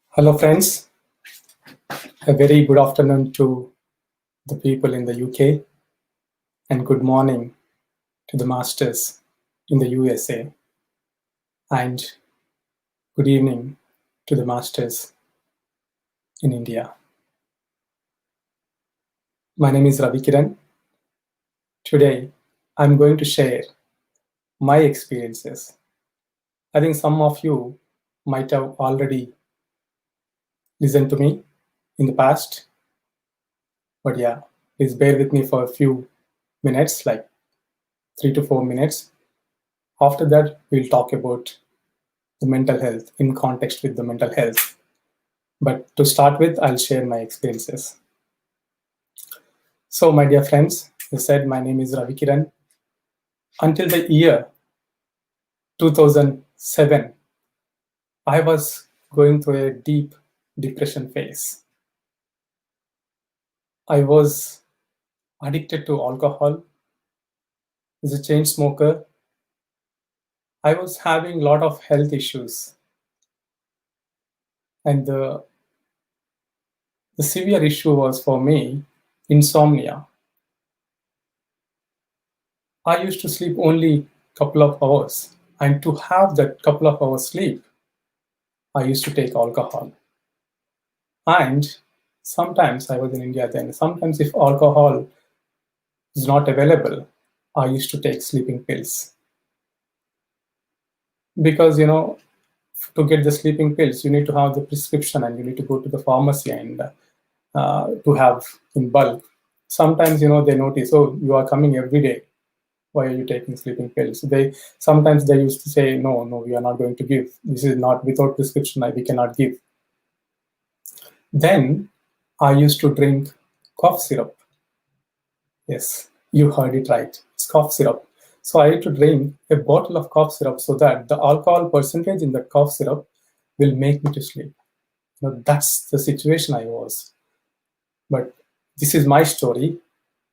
Hello friends, a very good afternoon to the people in the UK and good morning to the masters in the USA and good evening to the masters in India. My name is Ravi Kiran. Today I'm going to share my experiences. I think some of you might have already listened to me in the past, but yeah, please bear with me for a few minutes, like 3 to 4 minutes. After that, we'll talk about the mental health in context with the mental health. But to start with, I'll share my experiences. So, my dear friends, as I said, my name is Ravi Kiran. Until the year 2007, I was going through a deep depression phase. I was addicted to alcohol, as a chain smoker. I was having a lot of health issues. And the severe issue was for me, insomnia. I used to sleep only a couple of hours. And to have that couple of hours sleep, I used to take alcohol. And sometimes, I was in India then, sometimes if alcohol is not available, I used to take sleeping pills. Because, to get the sleeping pills, you need to have the prescription and you need to go to the pharmacy and to have in bulk. Sometimes, they notice, oh, you are coming every day. Why are you taking sleeping pills? Sometimes they used to say, no, we are not going to give. This is not without prescription, we cannot give. Then I used to drink cough syrup. Yes, you heard it right. It's cough syrup. So I used to drink a bottle of cough syrup so that the alcohol percentage in the cough syrup will make me to sleep. That's the situation I was. But this is my story.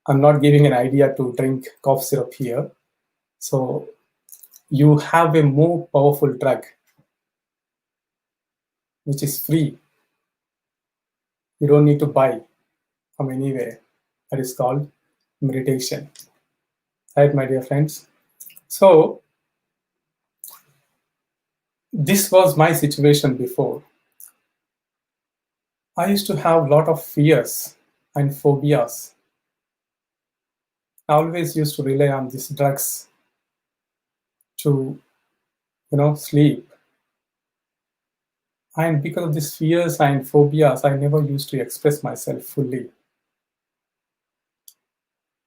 I'm not giving an idea to drink cough syrup here. So you have a more powerful drug, which is free. You don't need to buy from anywhere. That is called meditation. Right, my dear friends? So this was my situation before. I used to have a lot of fears and phobias. I always used to rely on these drugs to, sleep. And because of these fears and phobias, I never used to express myself fully.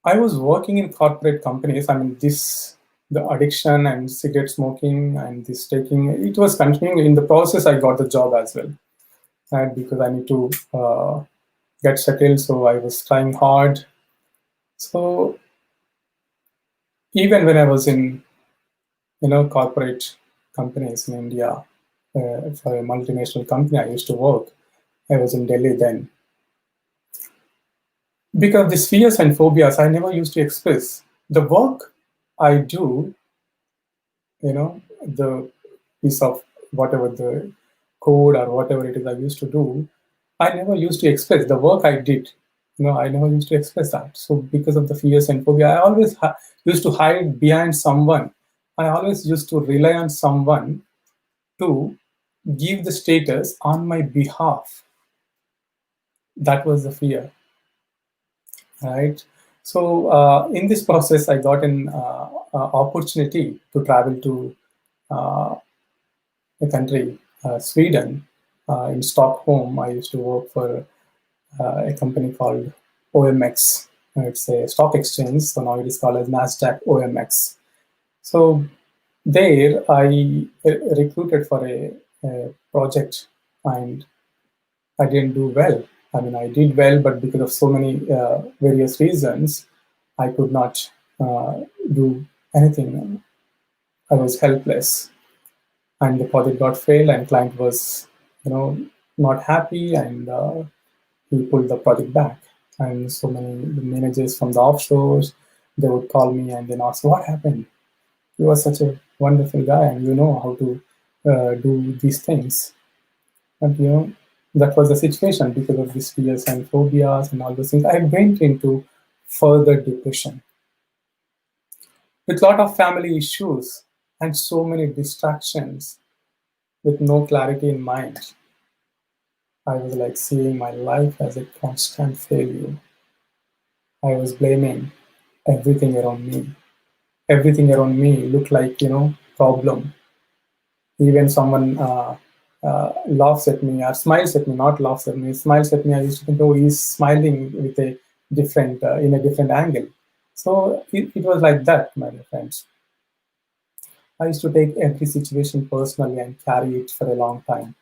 I was working in corporate companies. The addiction and cigarette smoking and this taking, it was continuing. In the process, I got the job as well. Right? Because I need to get settled, so I was trying hard. So even when I was in, corporate companies in India, for a multinational company I used to work, I was in Delhi then. Because of these fears and phobias, I never used to express. The work I do, the piece of whatever the code or whatever it is I used to do, I never used to express. The work I did, I never used to express that. So because of the fears and phobia, I always used to hide behind someone. I always used to rely on someone to give the status on my behalf. That was the fear, right? So in this process, I got an opportunity to travel to a country, Sweden. In Stockholm, I used to work for a company called OMX. It's a stock exchange, so now it is called as NASDAQ OMX. So there, I recruited for a project, and I didn't do well. I did well, but because of so many various reasons, I could not do anything. I was helpless, and the project got failed, and client was, not happy, and he pulled the project back. And so many managers from the offshores, they would call me and then ask, what happened? You were such a wonderful guy, and you know how to do these things. But that was the situation because of these fears and phobias and all those things. I went into further depression with a lot of family issues and so many distractions with no clarity in mind. I was like seeing my life as a constant failure. I was blaming everything around me. Everything around me looked like, problem. Even someone laughs at me or smiles at me, not laughs at me, smiles at me, I used to think, oh, he's smiling with a different, in a different angle. So it was like that, my dear friends. I used to take every situation personally and carry it for a long time.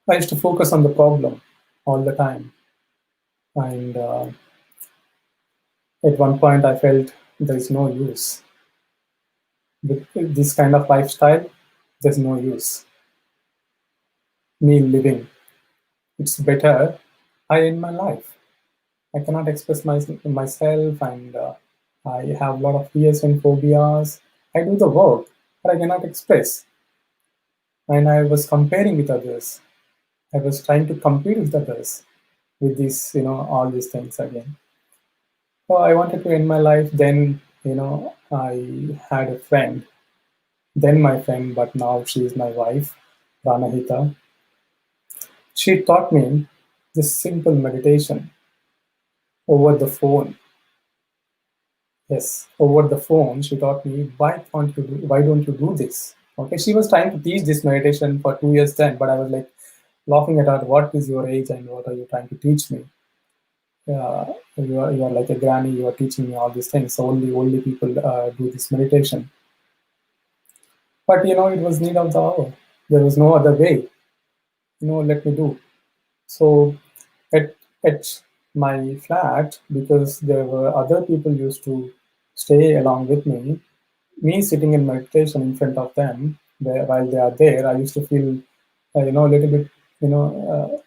I used to focus on the problem all the time. And at one point, I felt there's no use. With this kind of lifestyle, there's no use. Me living. It's better I end my life. I cannot express myself, and I have a lot of fears and phobias. I do the work, but I cannot express. And I was comparing with others. I was trying to compete with others with this, all these things again. So I wanted to end my life. Then, I had a friend, then my friend, but now she is my wife, Pranahita. She taught me this simple meditation over the phone. Yes, over the phone, she taught me, why don't you do this? Okay, she was trying to teach this meditation for 2 years then, but I was like laughing at her, what is your age and what are you trying to teach me? You are like a granny, you are teaching me all these things. So only people do this meditation. But it was need of the hour. There was no other way. Let me do. So at my flat, because there were other people used to stay along with me sitting in meditation in front of them while they are there, I used to feel, a little bit,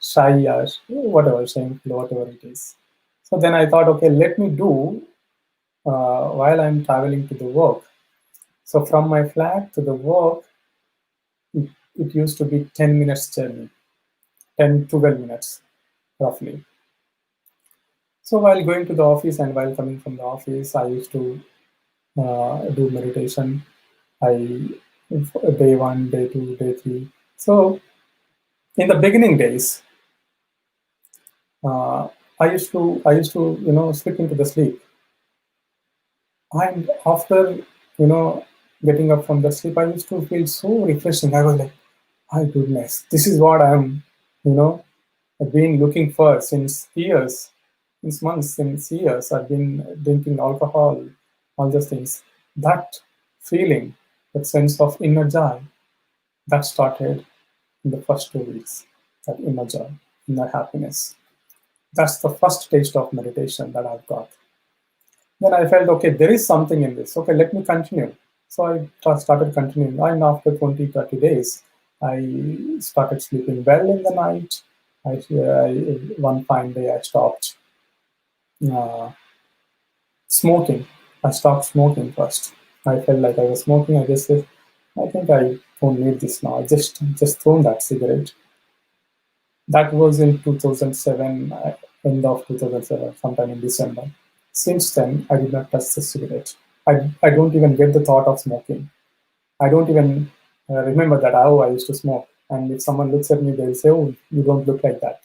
shy or whatever, shameful, whatever it is. So then I thought, okay, let me do while I'm traveling to the work. So from my flat to the work, it used to be 10 minutes journey, 10, 12 minutes roughly. So while going to the office and while coming from the office, I used to do meditation. Day 1, day 2, day 3. So in the beginning days, I used to slip into the sleep. And after getting up from the sleep, I used to feel so refreshing. I was like, my goodness, this is what I'm I've been looking for since years, since months, since years. I've been drinking alcohol, all those things. That feeling, that sense of inner joy, that started in the first 2 weeks. That inner joy, inner happiness. That's the first taste of meditation that I've got. Then I felt, okay, there is something in this. Okay, let me continue. So I started continuing. And after 20, 30 days, I started sleeping well in the night. One fine day, I stopped smoking. I stopped smoking first. I felt like I was smoking. I just said, I think I don't need this now. I just thrown that cigarette. That was in 2007, end of 2007, sometime in December. Since then, I did not touch the cigarette. I don't even get the thought of smoking. I don't even remember that, oh, I used to smoke. And if someone looks at me, they'll say, oh, you don't look like that.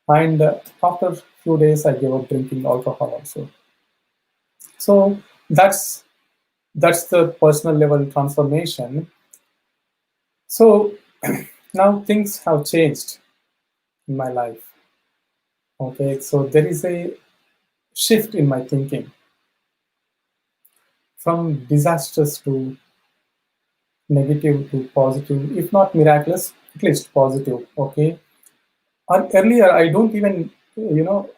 And after a few days, I gave up drinking alcohol also. So that's the personal level transformation. So now things have changed in my life. Okay, so there is a shift in my thinking from disastrous to negative to positive, if not miraculous, at least positive. Okay, and earlier I don't even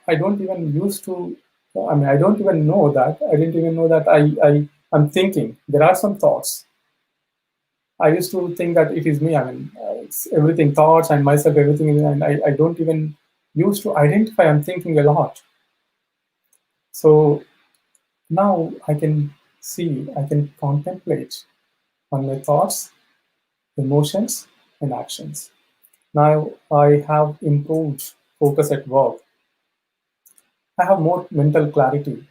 I don't even used to, I don't even know that, I didn't even know that I'm thinking. There are some thoughts. I used to think that it is me. It's everything thoughts and myself, everything, and I don't even used to identify I'm thinking a lot. So now I can see, I can contemplate on my thoughts, emotions, and actions. Now I have improved focus at work. I have more mental clarity.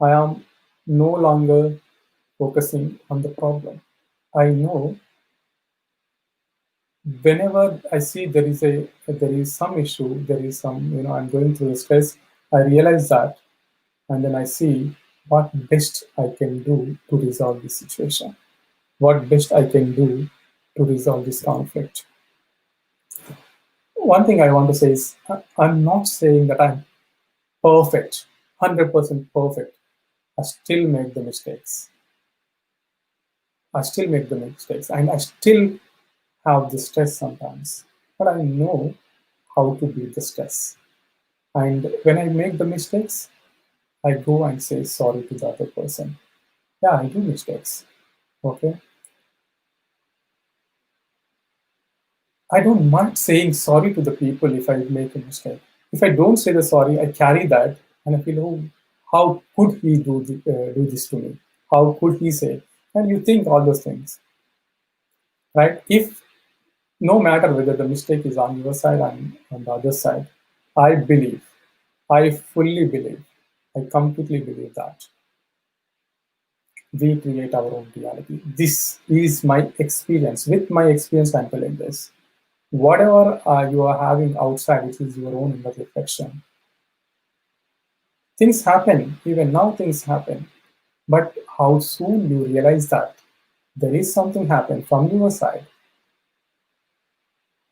I am no longer focusing on the problem. I know whenever I see there is some issue, there is some, I'm going through a stress, I realize that, and then I see what best I can do to resolve this situation, what best I can do to resolve this conflict. One thing I want to say is I'm not saying that I'm perfect, 100% perfect. I still make the mistakes. I still make the mistakes, and I still have the stress sometimes. But I know how to beat the stress. And when I make the mistakes, I go and say sorry to the other person. Yeah, I do mistakes. Okay. I don't mind saying sorry to the people if I make a mistake. If I don't say the sorry, I carry that and I feel, oh, how could he do this to me? How could he say? And you think all those things, right? If no matter whether the mistake is on your side or on the other side, I believe, I fully believe, I completely believe that we create our own reality. This is my experience. With my experience, I'm telling this. Whatever you are having outside, it is your own inner reflection. Things happen, even now things happen. But how soon you realize that there is something happen from your side,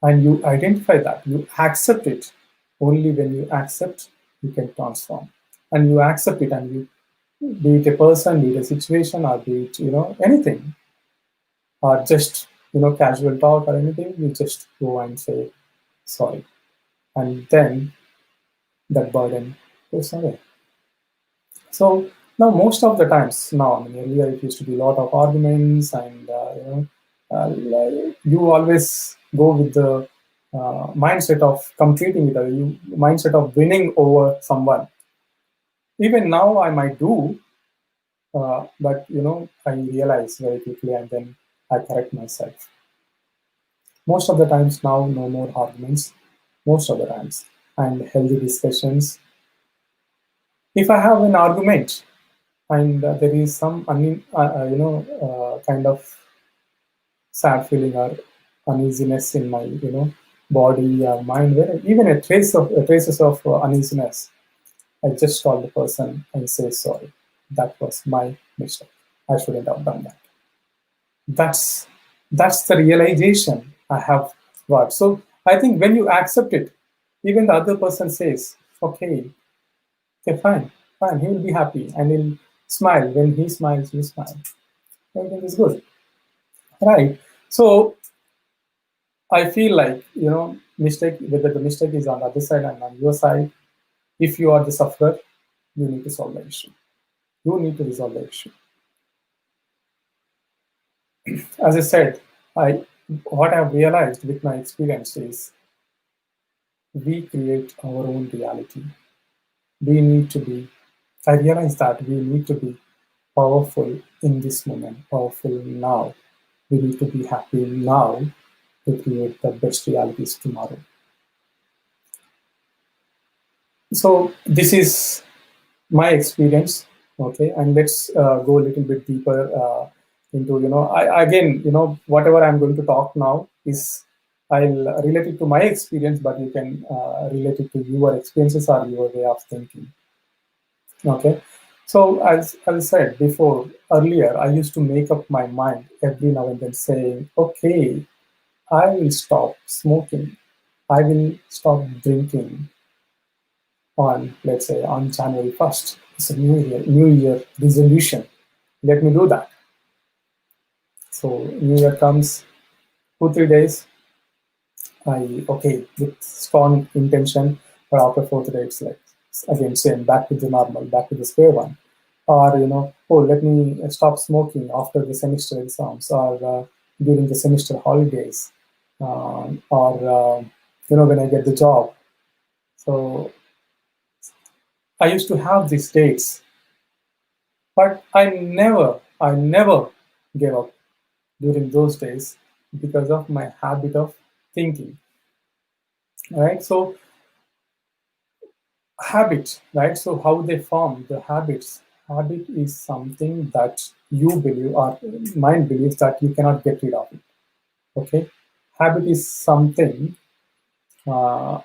and you identify that, you accept it. Only when you accept, you can transform. And you accept it, and you, be it a person, be it a situation, or be it, anything, or just, casual talk or anything, you just go and say sorry. And then that burden goes away. So now most of the times now, I mean, earlier it used to be a lot of arguments, and you always go with the mindset of completing it, or you mindset of winning over someone. Even now I might do, but I realize very quickly, and then I correct myself. Most of the times now, no more arguments. Most of the times, and healthy discussions. If I have an argument and there is some kind of sad feeling or uneasiness in my body or mind, where even traces of uneasiness, I just call the person and say sorry. That was my mistake. I shouldn't have done that. That's the realization I have got. So I think when you accept it, even the other person says, okay, fine, he will be happy and he'll smile. When he smiles, you smile. Everything is good, right? So I feel like, mistake, whether the mistake is on the other side and on your side, if you are the sufferer, you need to solve the issue. You need to resolve the issue. As I said, what I've realized with my experience is we create our own reality. We need to be, I realize that we need to be powerful in this moment, powerful now. We need to be happy now to create the best realities tomorrow. So this is my experience, okay? And let's go a little bit deeper into, whatever I'm going to talk now is, I'll relate it to my experience, but you can relate it to your experiences or your way of thinking, okay? So as I said before, earlier, I used to make up my mind every now and then saying, okay, I will stop smoking. I will stop drinking on, let's say, on January 1st. It's a New Year resolution. Let me do that. So New Year comes, 2-3 days, with strong intention, but after 4th day, it's like, again, same, back to the normal, back to the square one. Or, let me stop smoking after the semester exams, or during the semester holidays, or, when I get the job. So I used to have these dates But I never gave up during those days because of my habit of thinking, right? So habits, right? So how they form the habits. Habit is something that you believe or mind believes that you cannot get rid of it. Okay, habit is something uh,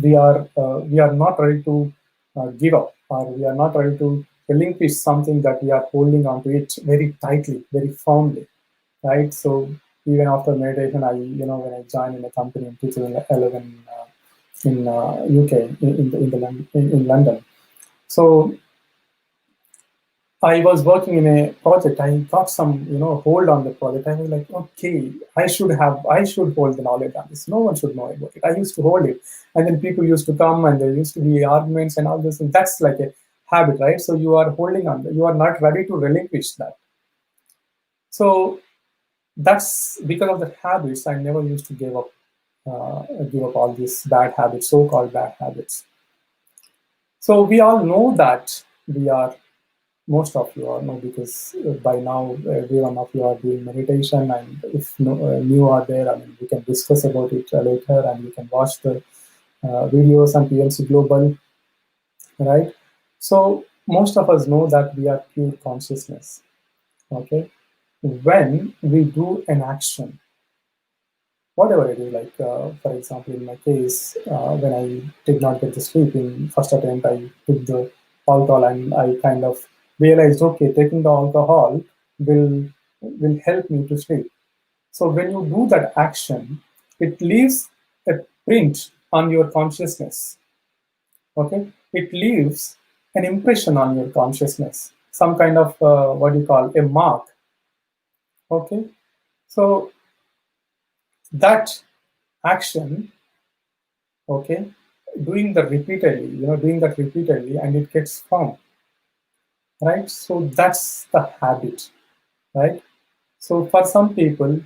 we are not ready to give up, or we are not ready to relinquish something that we are holding on to it very tightly, very firmly, right? So even after meditation, when I joined in a company in 2011 in UK, in London. So I was working in a project. I got some, hold on the project. I was like, okay, I should hold the knowledge on this. No one should know about it. I used to hold it, and then people used to come, and there used to be arguments and all this. And that's like a habit, right? So you are holding on. You are not ready to relinquish that. So that's because of the habits. I never used to give up all these bad habits, so-called bad habits. So we all know that we are. Most of you are know, because by now every one of you are doing meditation, and if new are there, I mean, we can discuss about it later, and you can watch the videos on PSSM Global, right? So most of us know that we are pure consciousness. Okay, when we do an action, whatever it is, like for example, in my case, when I did not get the sleep in first attempt, I took the alcohol, and I kind of realized, okay, taking the alcohol will help me to sleep. So when you do that action, it leaves a print on your consciousness. Okay, it leaves an impression on your consciousness, some kind of what you call a mark. Okay, so that action, okay, doing that repeatedly, and it gets formed, right? So that's the habit, right? So for some people,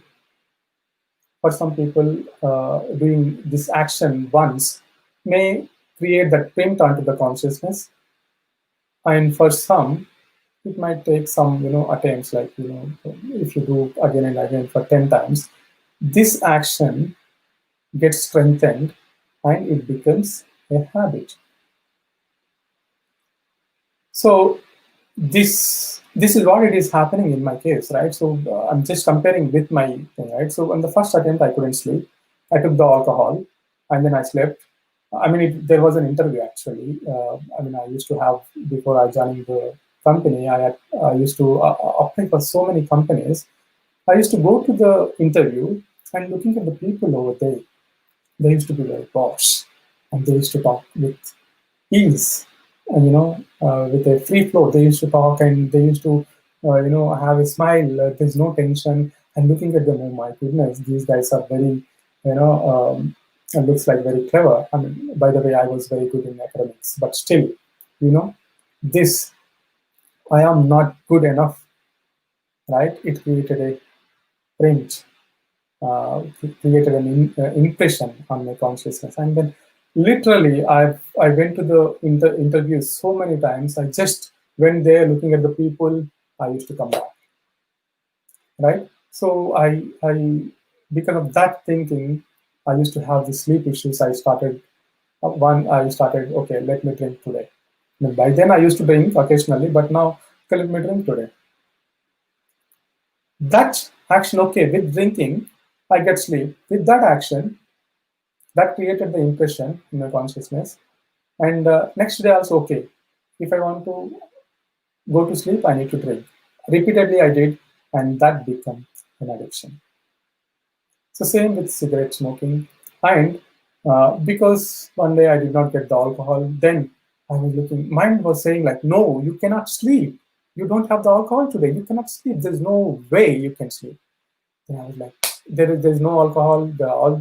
doing this action once may create that print onto the consciousness, and for some it might take some attempts, like if you do again and again for 10 times, this action gets strengthened and it becomes a habit. So this is what it is happening in my case, right? So I'm just comparing with my thing, right? So on the first attempt, I couldn't sleep. I took the alcohol, and then I slept. I mean, there was an interview actually. I mean, I used to have, before I joined the company, I used to apply for so many companies. I used to go to the interview, and looking at the people over there, they used to be very posh, and they used to talk with ease, and with a free flow. They used to talk, and they used to have a smile. There's no tension. And looking at them, oh my goodness, these guys are very, it looks like very clever. I mean, by the way, I was very good in academics, but still, this, I am not good enough, right? It created a print, created an impression on my consciousness. And then literally I went to the interviews so many times. I just went there looking at the people. I used to come back, right? So I because of that thinking, I used to have the sleep issues. I started, okay, let me drink today. And by then I used to drink occasionally, but now, okay, let me drink today. That action, okay, with drinking I get sleep. With that action, that created the impression in my consciousness. And next day also, okay, if I want to go to sleep, I need to drink. Repeatedly I did, and that became an addiction. So same with cigarette smoking. And because one day I did not get the alcohol, then I was looking, mind was saying like, no, you cannot sleep. You don't have the alcohol today. You cannot sleep. There's no way you can sleep. And I was like, there's no alcohol.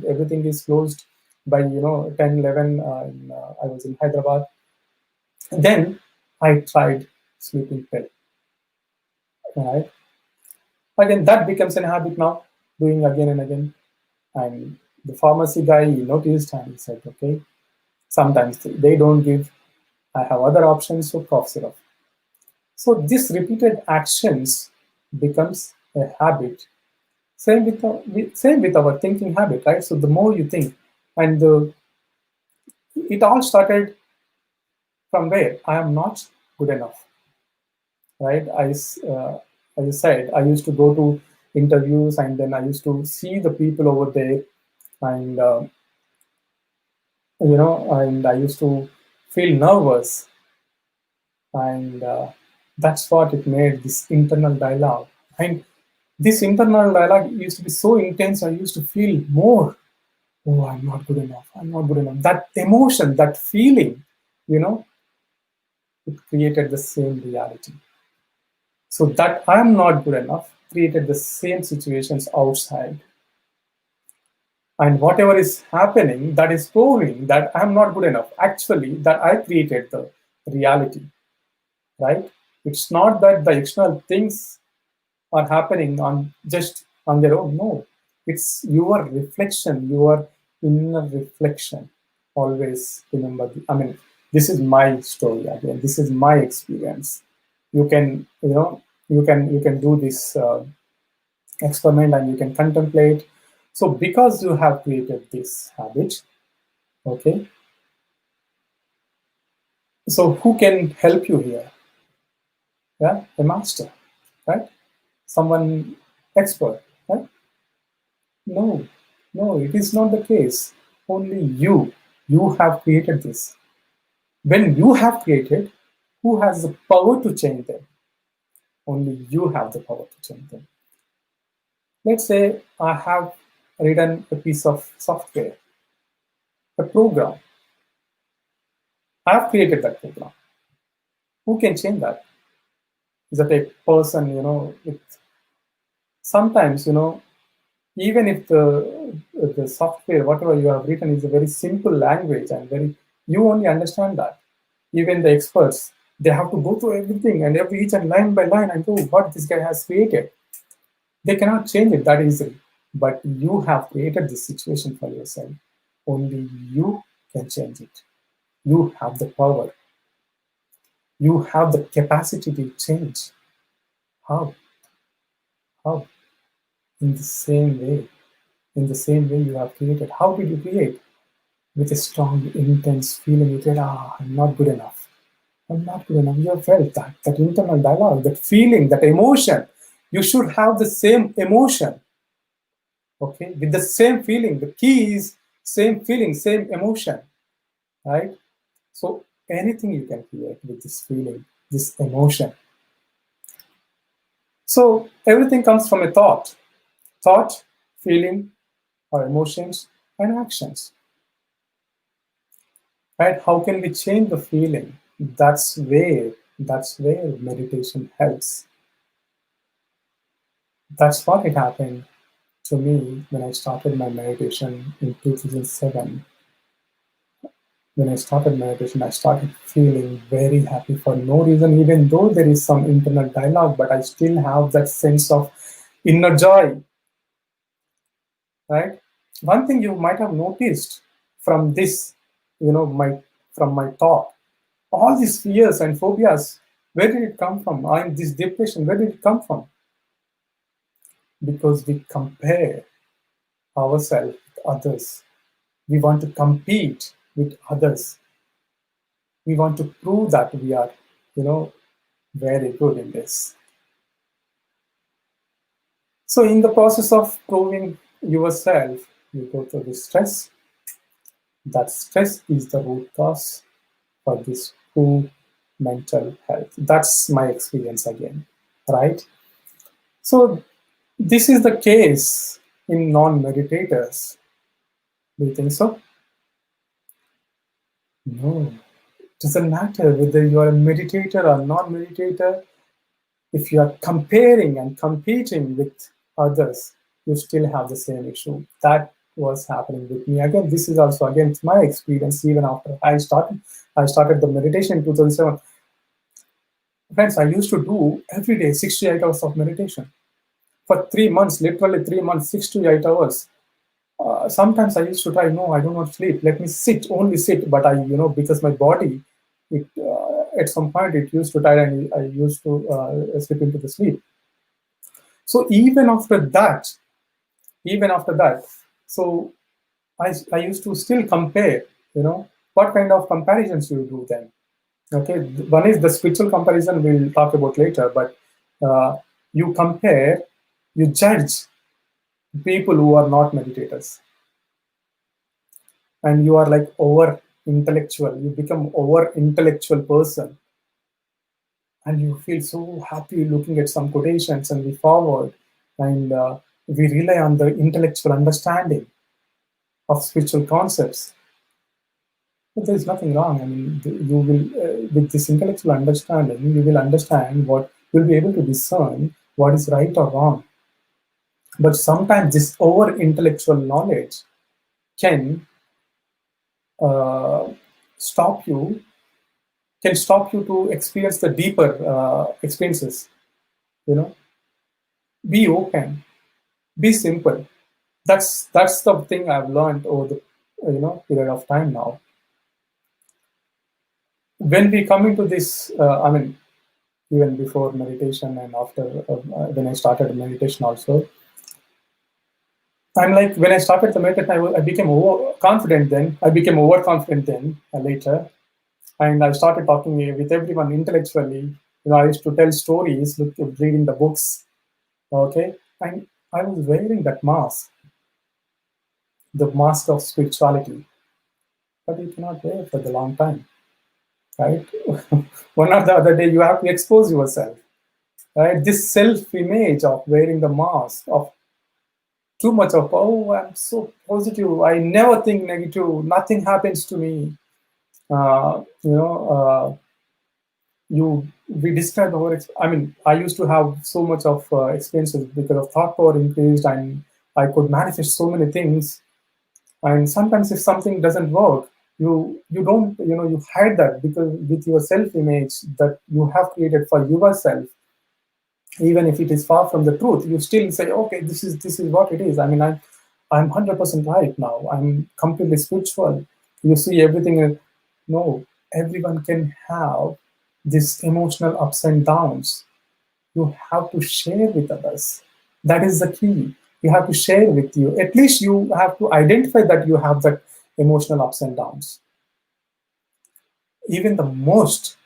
Everything is closed by 10, 11. I was in Hyderabad. And then I tried sleeping pill. Right? Again, that becomes an habit now, doing again and again. And the pharmacy guy, he noticed, and he said, okay, sometimes they don't give. I have other options, so cough syrup. So this repeated actions becomes a habit. Same with our thinking habit, right? So the more you think, and it all started from where I am not good enough, right? As I said, I used to go to interviews, and then I used to see the people over there, and and I used to feel nervous, and that's what it made this internal dialogue. And this internal dialogue used to be so intense. I used to feel more, oh, I'm not good enough. I'm not good enough. That emotion, that feeling, it created the same reality. So that I'm not good enough created the same situations outside. And whatever is happening, that is proving that I'm not good enough. Actually, that I created the reality, right? It's not that the external things are happening just on their own. No, it's your reflection, your inner reflection. Always remember. This is my story again. This is my experience. You can, you can do this experiment, and you can contemplate. So because you have created this habit, okay. So who can help you here? Yeah, a master, right? Someone expert, right? No, no, it is not the case. Only you. You have created this. When you have created, who has the power to change them? Only you have the power to change them. Let's say I have written a piece of software, a program. I have created that program. Who can change that? Is that a person, sometimes, even if the software, whatever you have written, is a very simple language, and you only understand that. Even the experts, they have to go through everything and each and line by line and go, what this guy has created. They cannot change it that easily. But you have created this situation for yourself. Only you can change it. You have the power. You have the capacity to change. How? How? In the same way. In the same way you have created. How did you create? With a strong, intense feeling. You said, I'm not good enough. I'm not good enough. You have felt that internal dialogue, that feeling, that emotion. You should have the same emotion. Okay, with the same feeling. The key is same feeling, same emotion, right? So anything you can create with this feeling, this emotion. So everything comes from a thought, feeling, or emotions, and actions. Right? How can we change the feeling? That's where meditation helps. That's what it happened to me when I started my meditation in 2007. When I started meditation, I started feeling very happy for no reason, even though there is some internal dialogue, but I still have that sense of inner joy, right? One thing you might have noticed from this, from my talk, all these fears and phobias, where did it come from? And this depression, where did it come from? Because we compare ourselves with others. We want to compete with others. We want to prove that we are, very good in this. So in the process of proving yourself, you go through this stress. That stress is the root cause for this poor mental health. That's my experience again, right? So this is the case in non-meditators. Do you think so? No. It doesn't matter whether you are a meditator or non-meditator. If you are comparing and competing with others, you still have the same issue. That was happening with me. Again, this is also, again, my experience even after I started the meditation in 2007. Friends, I used to do every day 6 to 8 hours of meditation. For 3 months, literally 3 months, 6 to 8 hours. Sometimes I used to try, no, I don't want to sleep. Let me sit, only sit. But because my body, at some point it used to tire and I used to slip into the sleep. So even after that, so I used to still compare, what kind of comparisons you do then. Okay, one is the spiritual comparison we'll talk about later, but you compare, you judge people who are not meditators. And you are like over intellectual, you become over intellectual person. And you feel so happy looking at some quotations and we forward and we rely on the intellectual understanding of spiritual concepts. But there is nothing wrong. I mean, you will, with this intellectual understanding, you will understand what, you'll be able to discern what is right or wrong. But sometimes this over intellectual knowledge can stop you to experience the deeper experiences. Be open, be simple. That's the thing I've learned over the period of time now. When we come into this, I mean, even before meditation and after, when I started meditation also, I'm like, when I started the meditation, I became overconfident then. I became overconfident then, later. And I started talking with everyone intellectually. I used to tell stories, reading the books. Okay. And I was wearing that mask, the mask of spirituality. But you cannot wear it for the long time. Right? One or the other day, you have to expose yourself. Right? This self-image of wearing the mask, of too much of, oh, I'm so positive, I never think negative, nothing happens to me. We describe our, I mean, I used to have so much of experiences because of thought power increased and I could manifest so many things. And sometimes if something doesn't work, you don't, you hide that because with your self-image that you have created for yourself, even if it is far from the truth, you still say, okay, this is what it is. I mean, I'm 100% right now. I'm completely spiritual. You see everything. No, everyone can have this emotional ups and downs. You have to share with others. That is the key. You have to share with you. At least you have to identify that you have that emotional ups and downs. Even the most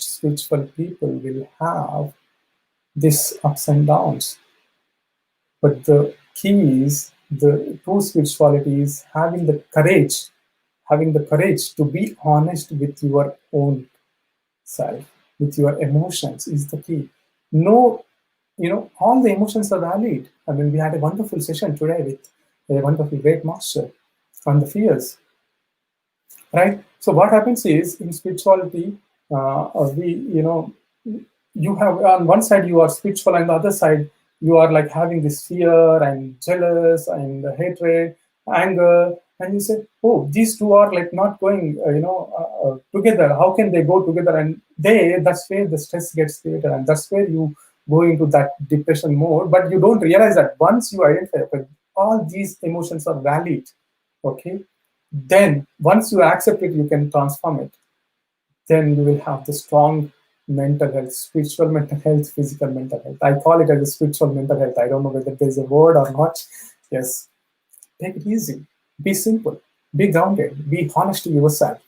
spiritual people will have these ups and downs. But the key is, the true spirituality is having the courage to be honest with your own self, with your emotions is the key. No, all the emotions are valid. I mean, we had a wonderful session today with a wonderful great master on the fears. Right? So what happens is, in spirituality, you have on one side you are spiritual, and the other side you are like having this fear and jealous and hatred, anger, and you say, oh, these two are like not going, together. How can they go together? And that's where the stress gets created, and that's where you go into that depression mode. But you don't realize that once you identify, okay, all these emotions are valid, okay, then once you accept it, you can transform it. Then you will have the strong mental health, spiritual mental health, physical mental health. I call it as a spiritual mental health. I don't know whether there's a word or not. Yes. Take it easy. Be simple. Be grounded. Be honest to yourself.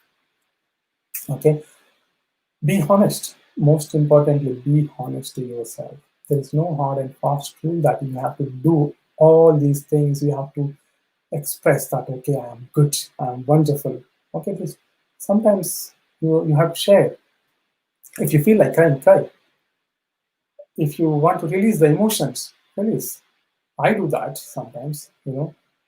Okay. Be honest. Most importantly, be honest to yourself. There is no hard and fast rule that you have to do all these things. You have to express that, okay, I am good, I am wonderful. Okay, sometimes you have to share. If you feel like crying, cry. If you want to release the emotions, release. I do that sometimes,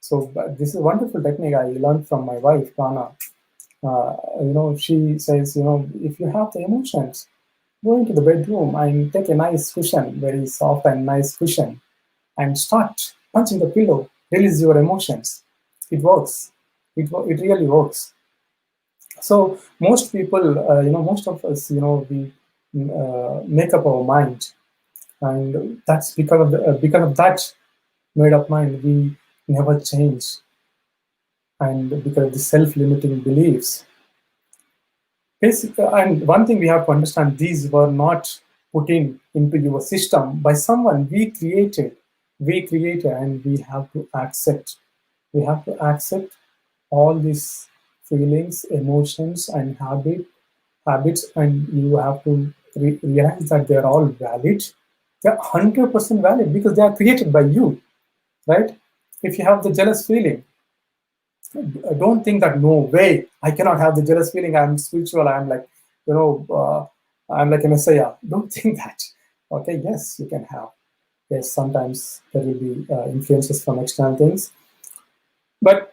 So this is a wonderful technique I learned from my wife, 𝗥𝗲𝗀𝗵. She says, if you have the emotions, go into the bedroom and take a nice cushion, very soft and nice cushion, and start punching the pillow. Release your emotions. It works. It really works. So most people, most of us, we make up our mind, and that's because of that made up mind, we never change, and because of the self-limiting beliefs. And one thing we have to understand, these were not put into your system by someone. We created, and we have to accept. We have to accept all these feelings, emotions, and habits, and you have to realize that they're all valid. They're 100% valid because they are created by you, right? If you have the jealous feeling, don't think that no way I cannot have the jealous feeling. I'm spiritual. I'm like, I'm like a messiah. Don't think that. Okay, yes, you can have. Yes, sometimes there will be influences from external things, but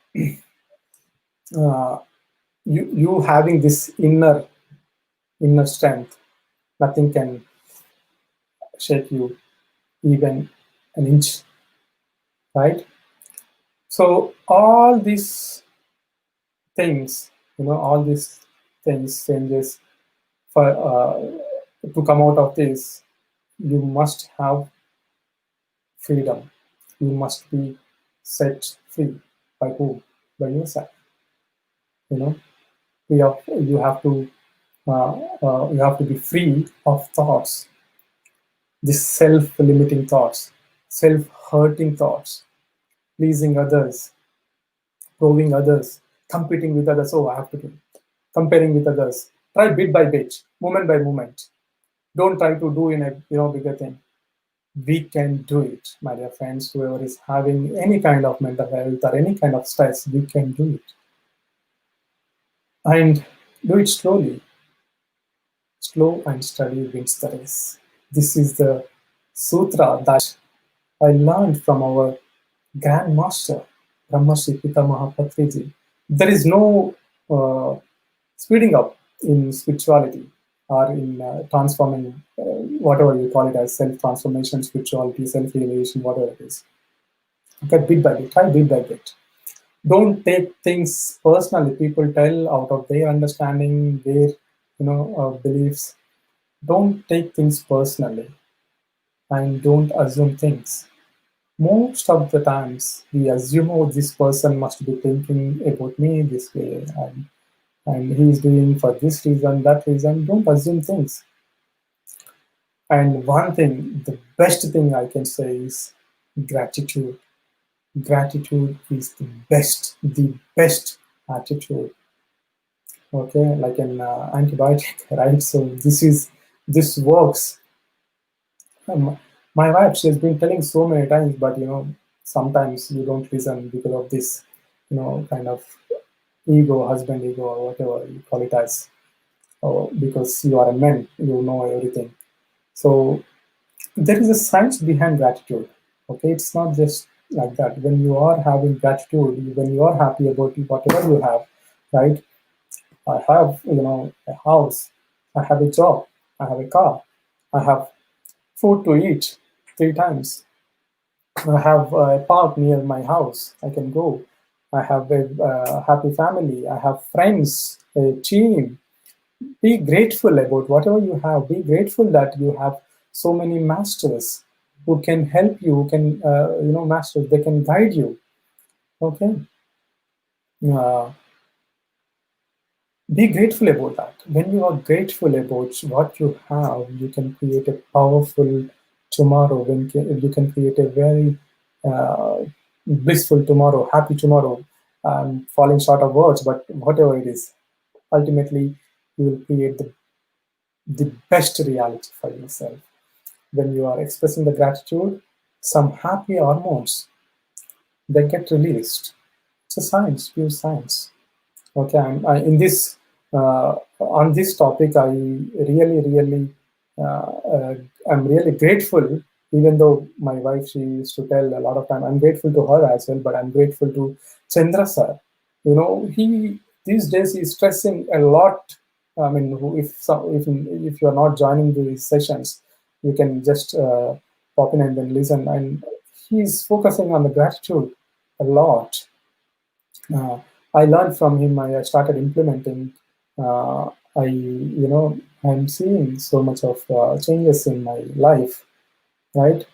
you having this inner strength, nothing can shake you even an inch, right? So all these things, all these things changes for to come out of this, you must have freedom. You must be set free. By who? By yourself. You have to be free of thoughts, these self-limiting thoughts, self-hurting thoughts, pleasing others, proving others, competing with others. Oh, I have to do, comparing with others. Try bit by bit, moment by moment. Don't try to do in a bigger thing. We can do it, my dear friends. Whoever is having any kind of mental health or any kind of stress, we can do it. And do it slowly. Slow and steady wins the race. This is the sutra that I learned from our grandmaster, Brahmarshi 𝗥𝗲𝗀𝗵𝗿𝗲. There is no speeding up in spirituality or in transforming, whatever you call it as self-transformation, spirituality, self-realization, whatever it is. Okay, bit by bit, try bit by bit. Don't take things personally. People tell out of their understanding, their beliefs. Don't take things personally, and don't assume things. Most of the times we assume, oh, this person must be thinking about me this way, and he's doing for this reason, that reason. Don't assume things. And one thing, the best thing I can say is gratitude. Gratitude is the best attitude. Okay, like an antibiotic, right? So this works. My wife, she has been telling so many times, but sometimes you don't listen because of this, kind of ego, husband ego, or whatever you call it as, or because you are a man, you know everything. So there is a science behind gratitude. Okay, it's not just like that. When you are having gratitude, when you are happy about whatever you have, right? I have, a house, I have a job, I have a car, I have food to eat 3 times. I have a park near my house. I can go. I have a happy family. I have friends, a team. Be grateful about whatever you have. Be grateful that you have so many masters who can help you, who can, masters, they can guide you. Okay. Be grateful about that. When you are grateful about what you have, you can create a powerful tomorrow. When you can create a very blissful tomorrow, happy tomorrow. Falling short of words, but whatever it is, ultimately you will create the best reality for yourself. When you are expressing the gratitude, some happy hormones, they get released. It's a science, pure science. Okay, in this on this topic, I really I'm really grateful. Even though my wife, she used to tell a lot of time, I'm grateful to her as well, but I'm grateful to Chandra sir. He these days he's stressing a lot. I mean, if you're not joining these sessions, you can just pop in and then listen. And he's focusing on the gratitude a lot. I learned from him. I started implementing. I'm seeing so much of changes in my life, right?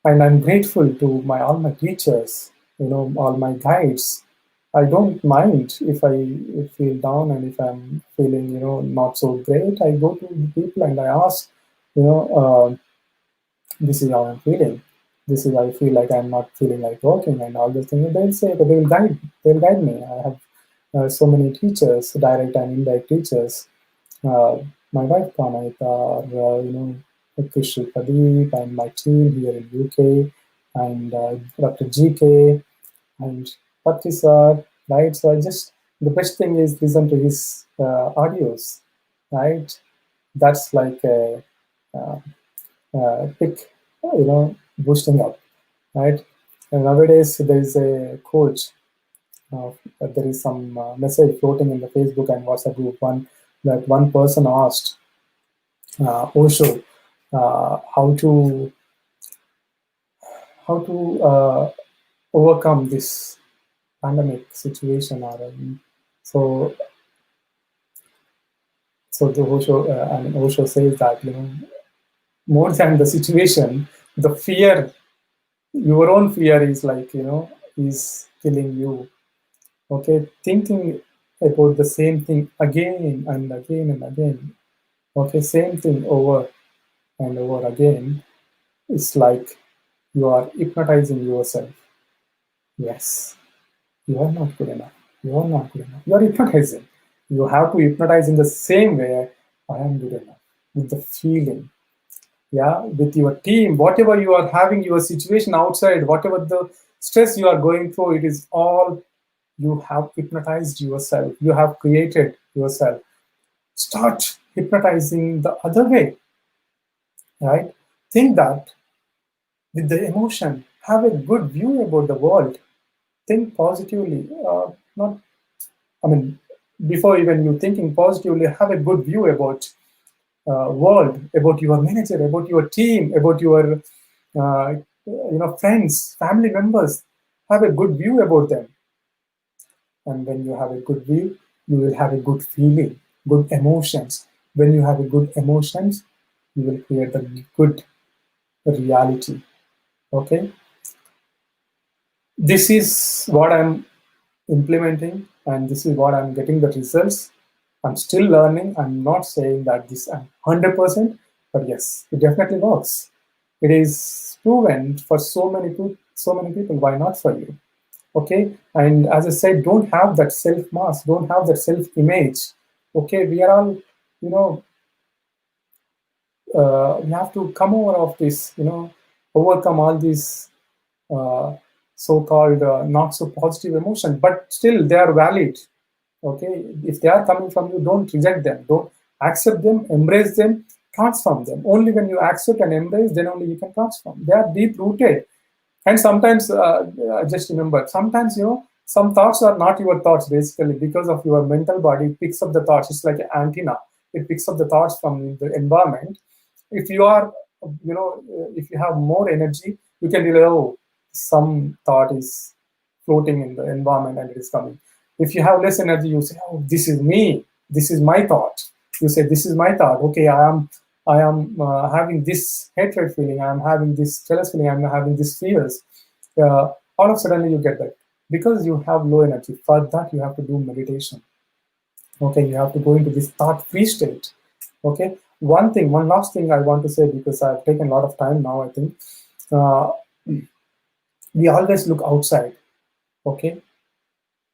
And I'm grateful to all my teachers, all my guides, I don't mind if I feel down and if I'm feeling, not so great. I go to the people and I ask, you know, this is how I'm feeling. This is I feel like I'm not feeling like working and all those things. They'll say, but they'll guide me. I have so many teachers, direct and indirect teachers. My wife Pranita, or 𝗥𝗲𝗀𝗵𝗵𝗿𝗴, and my team here in UK, and Dr. GK and Patri sir, right? So the best thing is listen to his audios, right? That's like a quick, boosting up, right? And nowadays there is a coach. There is some message floating in the Facebook and WhatsApp group that one person asked Osho how to overcome this pandemic situation. So the Osho says that more than the situation, the fear, your own fear is is killing you. Okay, thinking about the same thing again and again and again. Okay, same thing over and over again. It's like you are hypnotizing yourself. Yes, you are not good enough. You are not good enough. You are hypnotizing. You have to hypnotize in the same way. I am good enough, with the feeling. Yeah, with your team, whatever you are having, your situation outside, whatever the stress you are going through, it is all you have hypnotized yourself. You have created yourself. Start hypnotizing the other way, right? Think that with the emotion, have a good view about the world. Think positively. Not, I mean, before even you thinking positively, have a good view about world, about your manager, about your team, about your friends, family members. Have a good view about them. And when you have a good view, you will have a good feeling, good emotions. When you have a good emotions, you will create the good reality. Okay. This is what I'm implementing, and this is what I'm getting the results. I'm still learning. I'm not saying that this I'm 100%, but yes, it definitely works. It is proven for so many people. Why not for you? Okay, and as I said, don't have that self-mask, don't have that self-image. Okay, we are all, we have to come over of this, overcome all these so-called not so positive emotion, but still they are valid. Okay, if they are coming from you, don't reject them, don't accept them, embrace them, transform them. Only when you accept and embrace, then only you can transform. They are deep rooted. And sometimes just remember, sometimes some thoughts are not your thoughts, basically, because of your mental body. It picks up the thoughts. It's like an antenna. It picks up the thoughts from the environment. If you are, if you have more energy, you can realize, oh, some thought is floating in the environment and it is coming. If you have less energy, you say, oh, this is me. This is my thought. You say, this is my thought. Okay, I am having this hatred feeling. I am having this jealous feeling. I am having these fears. All of a sudden, you get that. Because you have low energy. For that, you have to do meditation. Okay, you have to go into this thought-free state. Okay, one last thing I want to say, because I've taken a lot of time now, I think. We always look outside. Okay,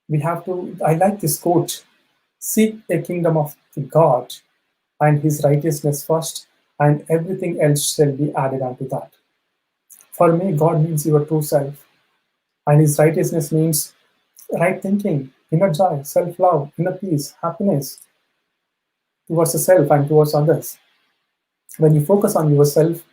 we have to, I like this quote, seek a kingdom of God and his righteousness first, and everything else shall be added unto that. For me, God means your true self, and his righteousness means right thinking, inner joy, self-love, inner peace, happiness towards the self and towards others. When you focus on yourself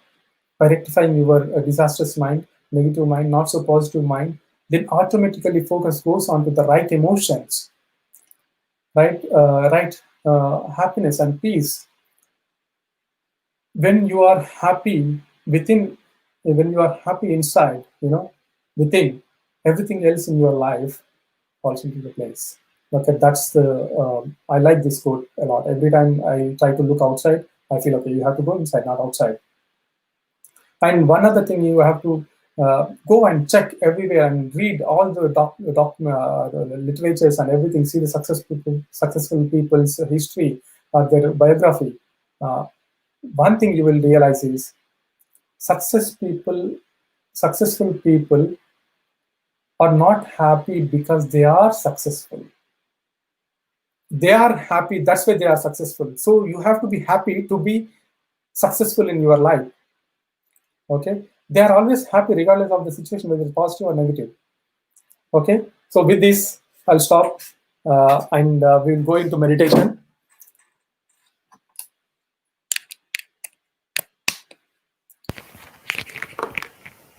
by rectifying your disastrous mind, negative mind, not so positive mind, then automatically focus goes on to the right emotions, right happiness and peace. When you are happy within, when you are happy inside, within, everything else in your life falls into the place. Okay, that's the, I like this quote a lot. Every time I try to look outside, I feel, okay, you have to go inside, not outside. And one other thing you have to Go and check everywhere and read all the the literatures and everything. See the successful people's history, their biography. One thing you will realize is successful people are not happy because they are successful. They are happy, that's why they are successful. So you have to be happy to be successful in your life. Okay, they are always happy regardless of the situation, whether it's positive or negative. Okay, so with this I'll stop, and we'll go into meditation.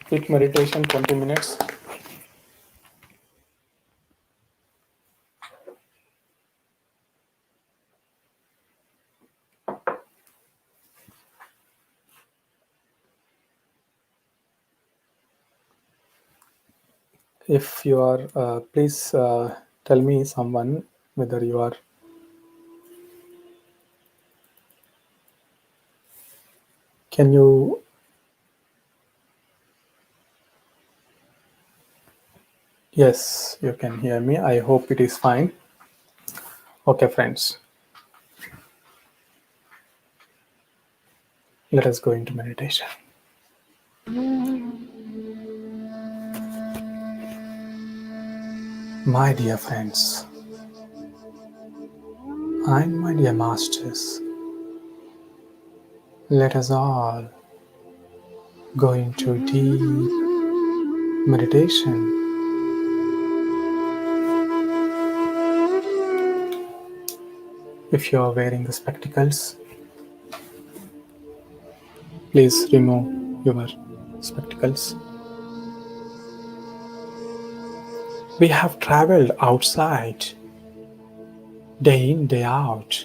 Quick meditation, 20 minutes. If you are, please tell me someone whether you are. Can you? Yes, you can hear me. I hope it is fine. Okay, friends. Let us go into meditation. My dear friends, and my dear masters, let us all go into deep meditation. If you are wearing the spectacles, please remove your spectacles. We have traveled outside, day in, day out.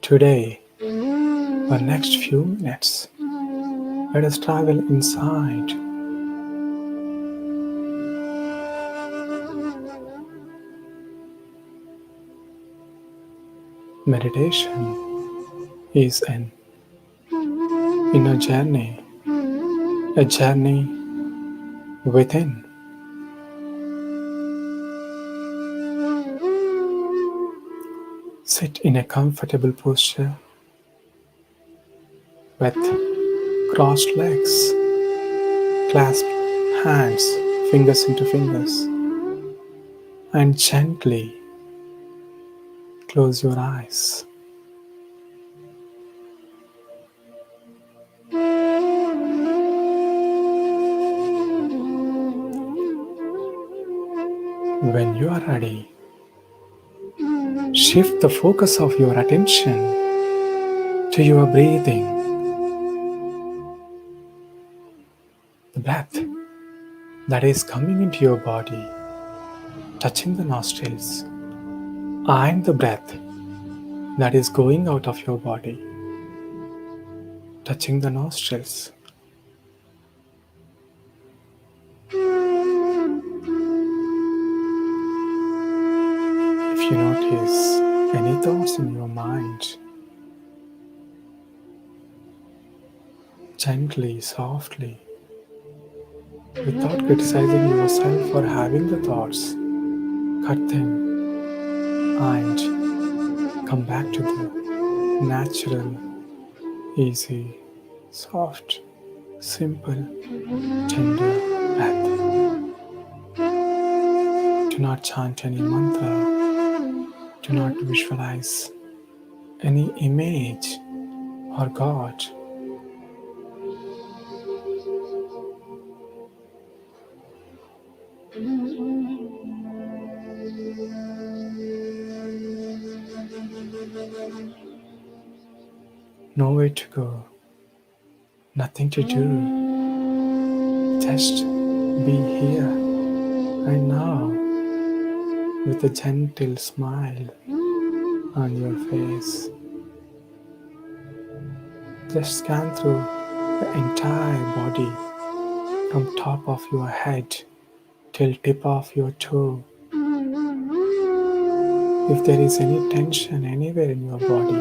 Today, for next few minutes, let us travel inside. Meditation is an inner journey, a journey within. Sit in a comfortable posture with crossed legs, clasp hands, fingers into fingers, and gently close your eyes. When you are ready, shift the focus of your attention to your breathing. The breath that is coming into your body, touching the nostrils, and the breath that is going out of your body, touching the nostrils. If you notice any thoughts in your mind, gently, softly, without criticizing yourself for having the thoughts, cut them and come back to the natural, easy, soft, simple, tender breath. Do not chant any mantra. Do not visualize any image or God. Nowhere to go, nothing to do. Just be here and now with a gentle smile on your face. Just scan through the entire body from top of your head till tip of your toe. If there is any tension anywhere in your body,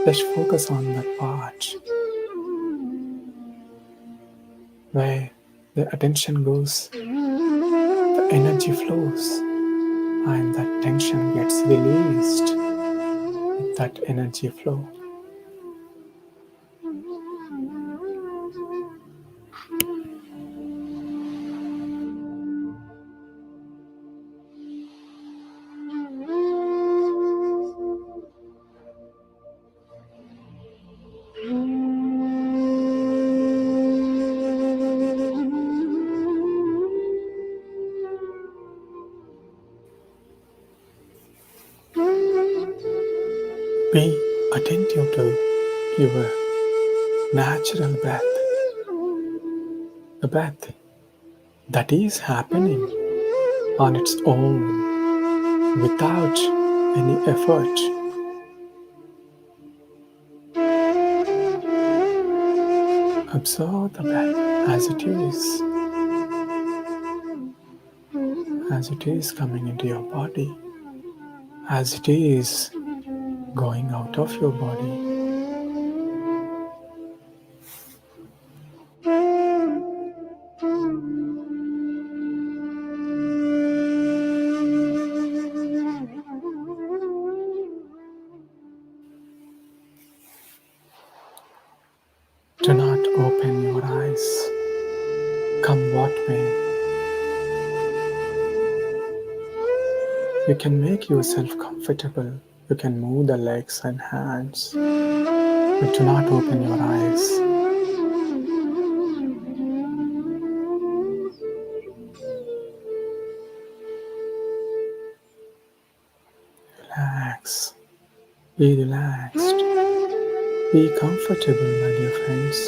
just focus on that part. Where the attention goes, the energy flows, and that tension gets released with that energy flow. Be attentive to your natural breath, a breath that is happening on its own without any effort. Observe the breath as it is coming into your body, as it is going out of your body. Do not open your eyes, come what may. You can make yourself comfortable. You can move the legs and hands, but do not open your eyes. Relax. Be relaxed. Be comfortable, my dear friends.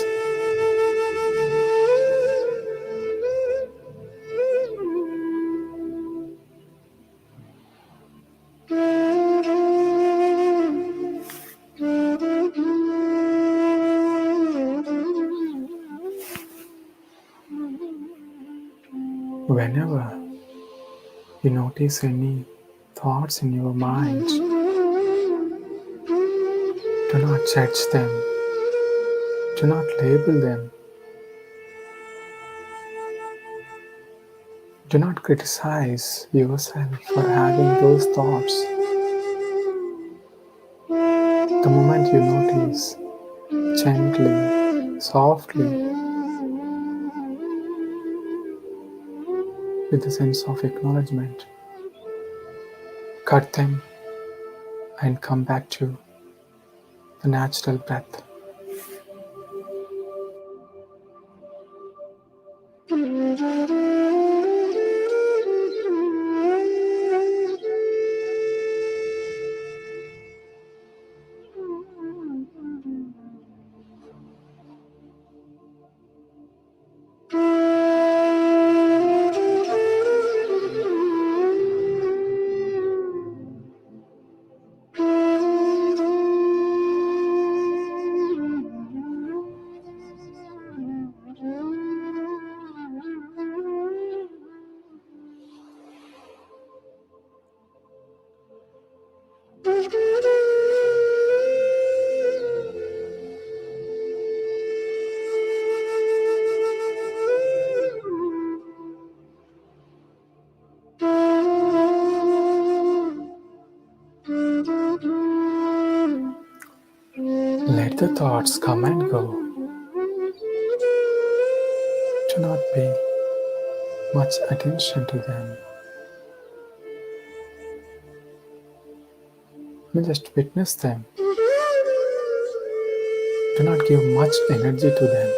Whenever you notice any thoughts in your mind, do not judge them. Do not label them. Do not criticize yourself for having those thoughts. The moment you notice, gently, softly, with a sense of acknowledgement, cut them and come back to the natural breath. Let the thoughts come and go. Do not pay much attention to them. Just witness them. Do not give much energy to them.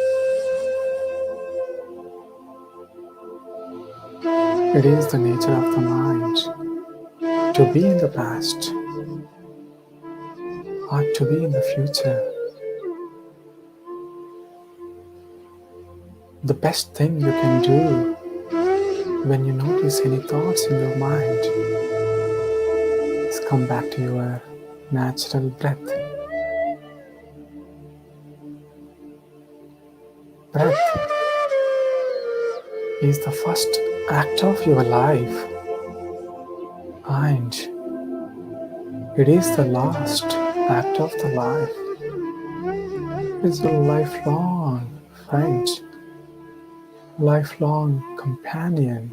It is the nature of the mind to be in the past or to be in the future. The best thing you can do when you notice any thoughts in your mind is come back to your natural breath. Breath is the first act of your life, and it is the last act of the life. It is a lifelong, friend. lifelong companion,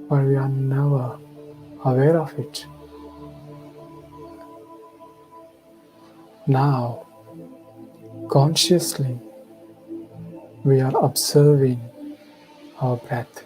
but we are never aware of it. Now, consciously, we are observing our breath.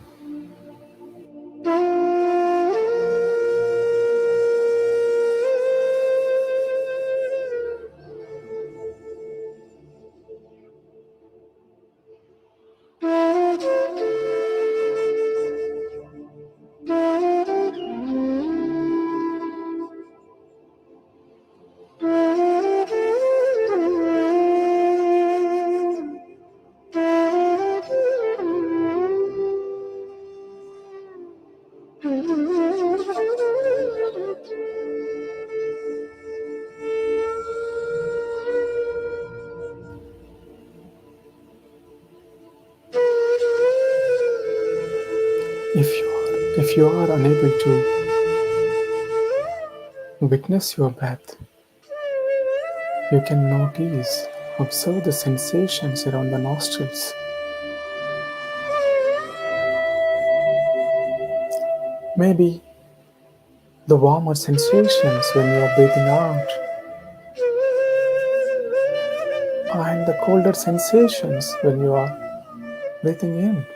If you are unable to witness your breath, you can observe the sensations around the nostrils. Maybe the warmer sensations when you are breathing out, and the colder sensations when you are breathing in.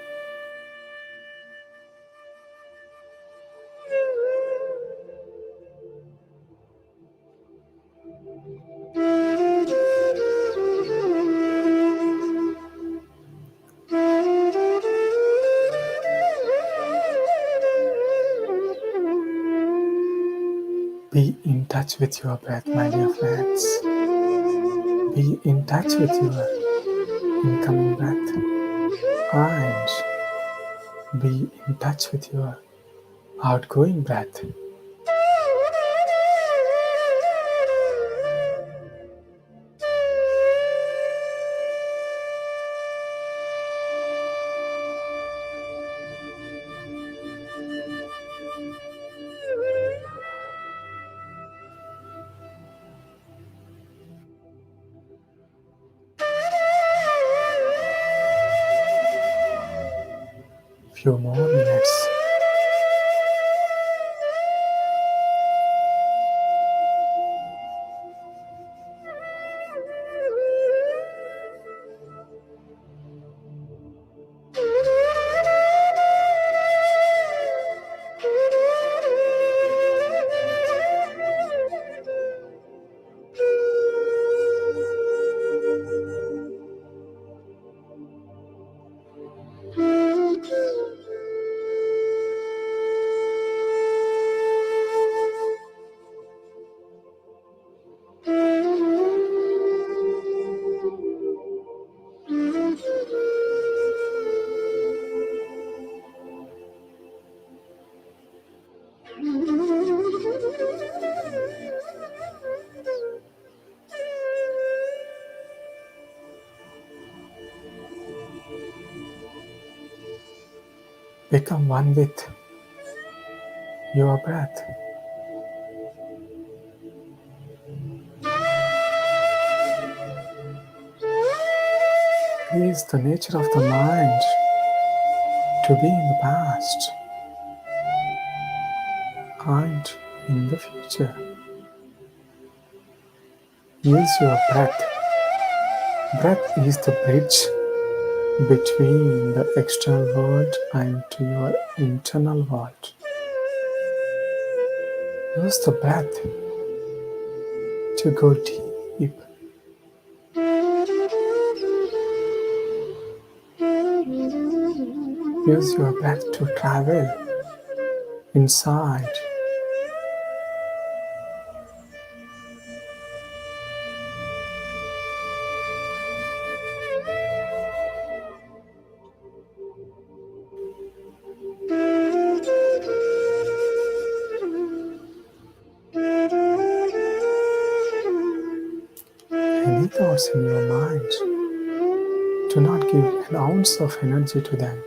Be in touch with your breath, my dear friends. Be in touch with your incoming breath and be in touch with your outgoing breath. Few more minutes. Become one with your breath. It is the nature of the mind to be in the past and in the future. Use your breath. Breath is the bridge between the external world and to your internal world. Use the breath to go deep. Use your breath to travel inside. Any thoughts in your mind, do not give an ounce of energy to them.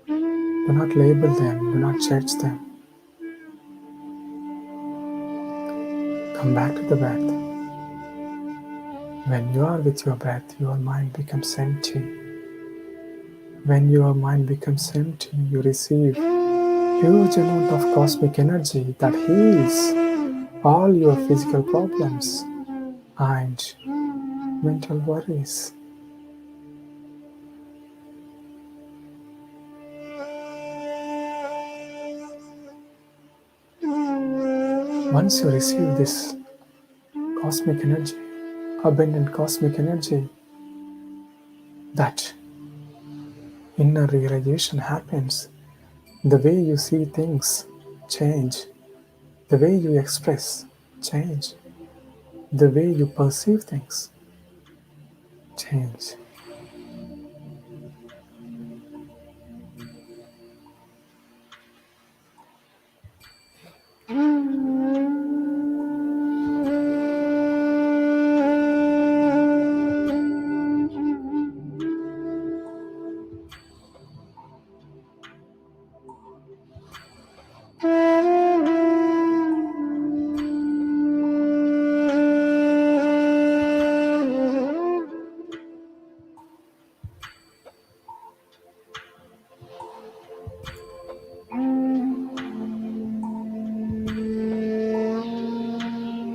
Do not label them, do not judge them. Come back to the breath. When you are with your breath, your mind becomes empty. When your mind becomes empty, you receive huge amount of cosmic energy that heals all your physical problems and mental worries. Once you receive this cosmic energy, abundant cosmic energy, that inner realization happens. The way you see things change. The way you express change. The way you perceive things change.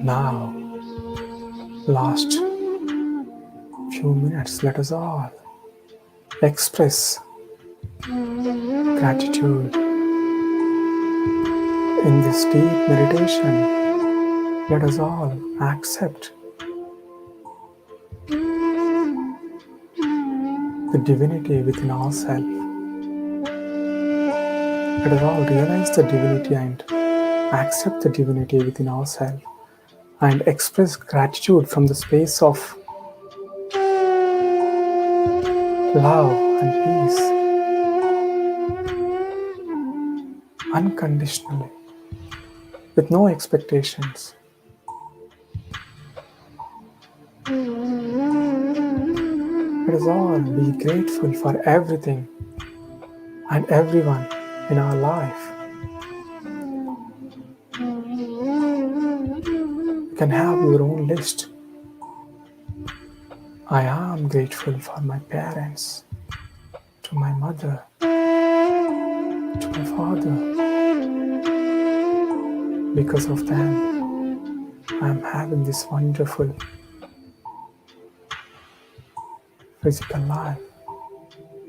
Now, last few minutes, let us all express gratitude in this deep meditation. Let us all accept the divinity within ourselves. Let us all realize the divinity and accept the divinity within ourselves and express gratitude from the space of love and peace, unconditionally, with no expectations. Let us all be grateful for everything and everyone in our life. You can have your own list. I am grateful for my parents, to my mother, to my father. Because of them, I am having this wonderful physical life.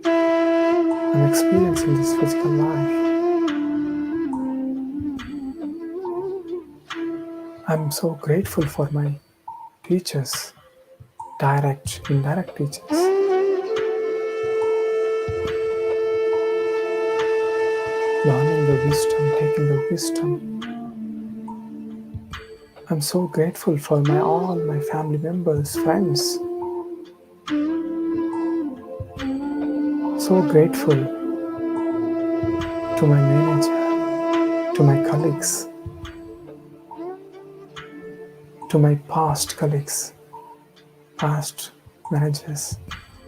I'm experiencing this physical life. I'm so grateful for my teachers, direct, indirect teachers. Learning the wisdom, taking the wisdom. I'm so grateful for all my family members, friends. So grateful to my manager, to my colleagues, to my past colleagues, past managers,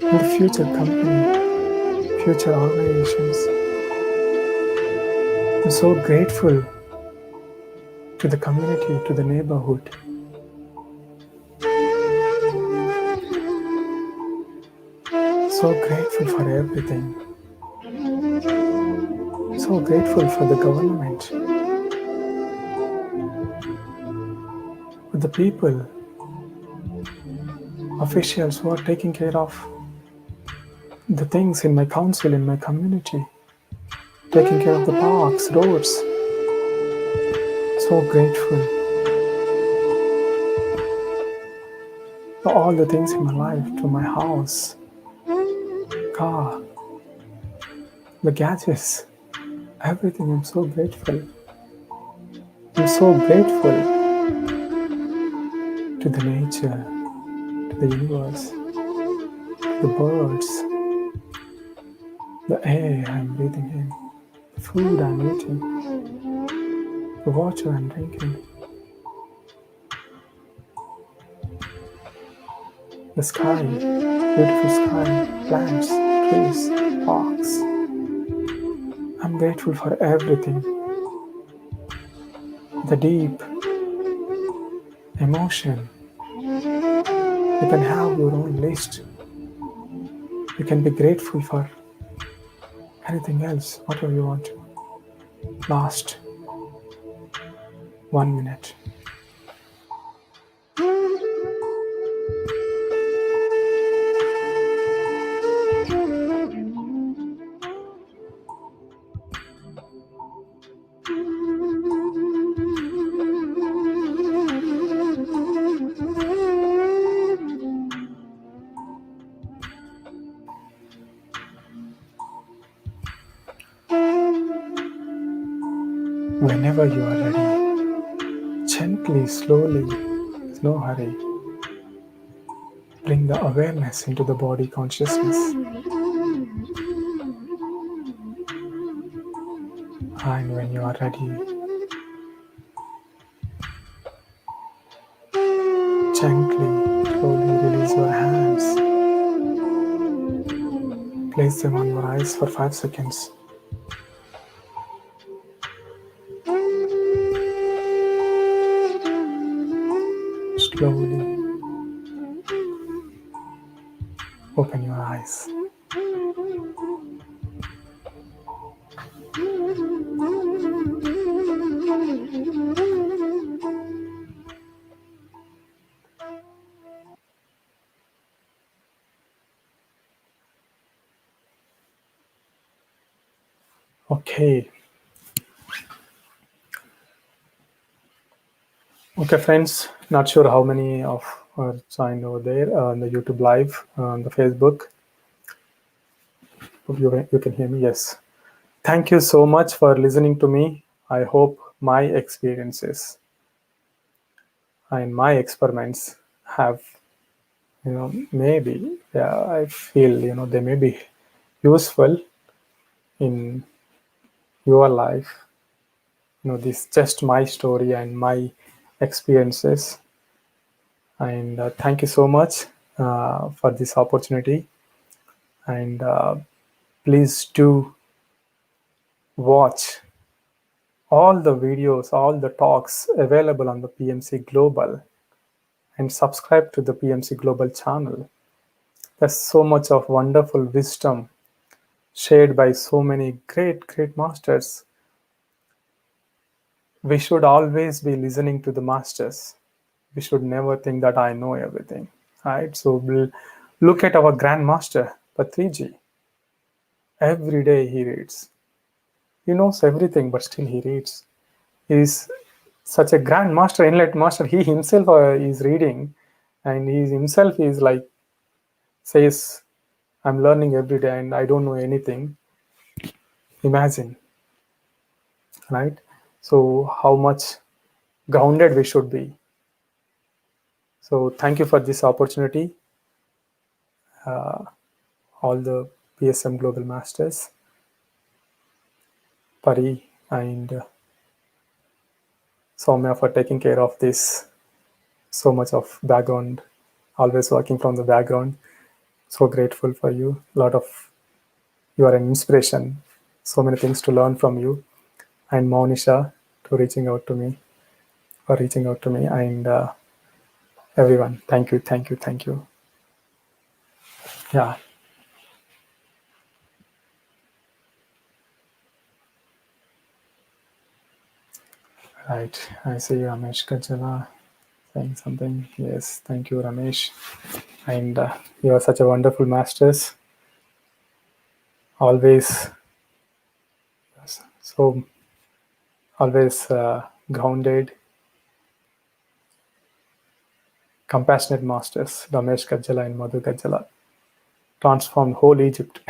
in the future company, future organizations. I'm so grateful to the community, to the neighborhood. So grateful for everything. So grateful for the government, for the people, officials who are taking care of the things in my council, in my community, taking care of the parks, roads. So grateful for all the things in my life, to my house, car, the gadgets, everything. I'm so grateful. I'm so grateful to the nature, to the universe, to the birds, the air I'm breathing in, the food I'm eating, the water I'm drinking, the sky, beautiful sky, plants, trees, parks. I'm grateful for everything. The deep emotion You can have your own list. You can be grateful for anything else, whatever you want to. Last 1 minute. Whenever you are ready, gently, slowly, there's no hurry, bring the awareness into the body consciousness. And when you are ready, gently, slowly release your hands. Place them on your eyes for 5 seconds. Slowly open your eyes. Okay. Okay, friends. Not sure how many of are joined over there on the YouTube live, on the Facebook. Hope you can hear me. Yes. Thank you so much for listening to me. I hope my experiences and my experiments have, maybe, I feel, they may be useful in your life. This is just my story and my experiences. And thank you so much for this opportunity. And please do watch all the videos, all the talks available on the PMC Global, and subscribe to the PMC Global channel. There's so much of wonderful wisdom shared by so many great, great masters. We should always be listening to the masters. We should never think that I know everything, right? So we'll look at our Grandmaster, 𝗥𝗲𝗀𝗁𝗲. Every day he reads. He knows everything, but still he reads. He is such a grand master, enlightened master. He himself is reading, and he himself is like, says, I'm learning every day and I don't know anything. Imagine, right? So how much grounded we should be. So thank you for this opportunity. All the PSSM Global Masters, Pari and Soumya, for taking care of this. So much of background, always working from the background. So grateful for you. You are an inspiration. So many things to learn from you. And Monisha for reaching out to me. And everyone, thank you. Yeah. Right. I see Ramesh Kajala saying something. Yes, thank you, Ramesh. And you are such a wonderful masters. Always grounded, compassionate masters. Ramesh Kajala and Madhu Kajala transformed whole Egypt.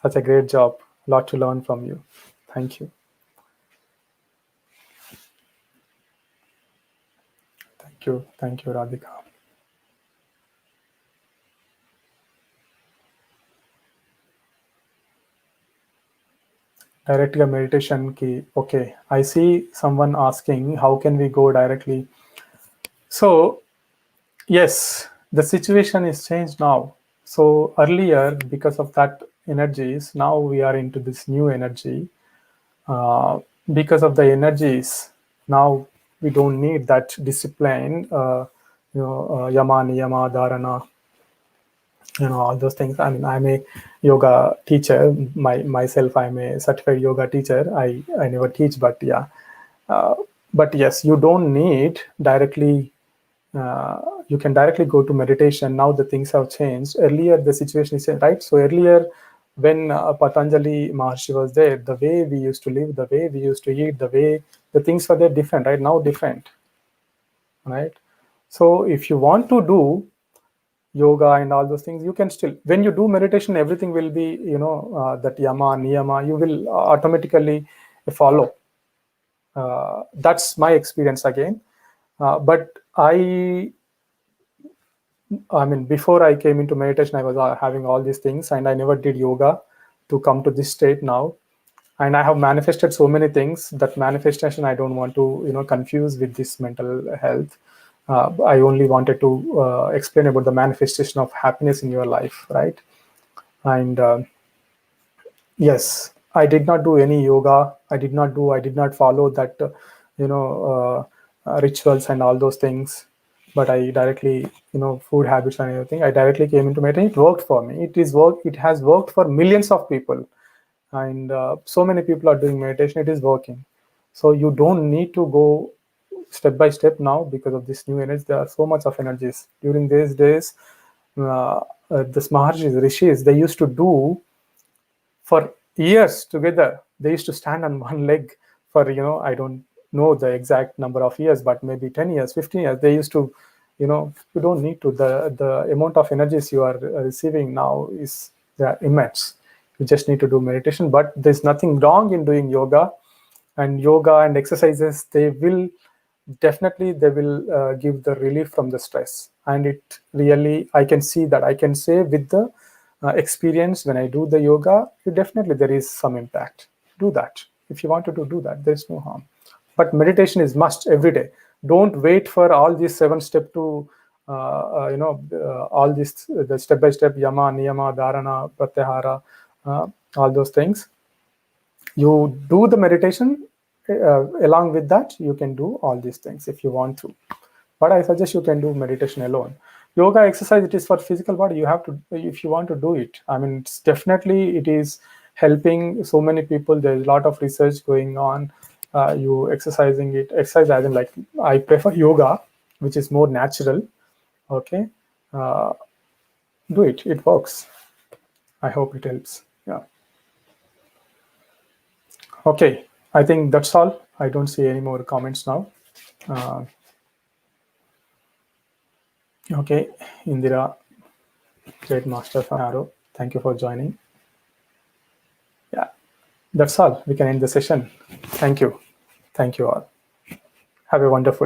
Such a great job. A lot to learn from you. Thank you. Thank you, Radhika. Direct meditation key. Okay, I see someone asking, how can we go directly? So, yes, the situation is changed now. So earlier, because of that energies, now we are into this new energy. Because of the energies, now we don't need that discipline yama, niyama, dharana, all those things. I mean, I'm a yoga teacher. Myself, I'm a certified yoga teacher. I never teach, but yeah. But yes, you don't need directly. You can directly go to meditation. Now the things have changed. Earlier, the situation is right. So earlier, when Patanjali Maharshi was there, the way we used to live, the way we used to eat, the things were there different. Right now, different. Right. So if you want to do yoga and all those things, you can still, when you do meditation, everything will be, that yama, niyama, you will automatically follow. That's my experience again. But I mean, before I came into meditation, I was having all these things, and I never did yoga to come to this state now. And I have manifested so many things. That manifestation, I don't want to, confuse with this mental health. I only wanted to explain about the manifestation of happiness in your life, right? And yes, I did not do any yoga. I did not follow that, rituals and all those things. But I directly, food habits and everything. I directly came into meditation. It worked for me. It has worked for millions of people, and so many people are doing meditation. It is working. So you don't need to go step by step now because of this new energy. There are so much of energies during these days. This Maharshis, Rishis, they used to do for years together. They used to stand on one leg for, I don't know the exact number of years, but maybe 10 years, 15 years. They used to, you don't need to. The amount of energies you are receiving now is immense. You just need to do meditation. But there's nothing wrong in doing yoga. And yoga and exercises, they will give the relief from the stress. And it really, I can see that. I can say with the experience, when I do the yoga, definitely there is some impact. Do that. If you wanted to do that, there's no harm. But meditation is must every day. Don't wait for all these 7 steps to, all this, the step-by-step yama, niyama, dharana, pratyahara, all those things. You do the meditation. Along with that, you can do all these things if you want to. But I suggest you can do meditation alone. Yoga exercise, it is for physical body. You have to, if you want to do it. I mean, it's definitely, it is helping so many people. There's a lot of research going on. You exercise as in, like, I prefer yoga, which is more natural. Okay. Do it. It works. I hope it helps. Yeah. Okay. I think that's all. I don't see any more comments now. Okay, Indira, great master from Arrow. Thank you for joining. Yeah, that's all. We can end the session. Thank you. Thank you all. Have a wonderful day.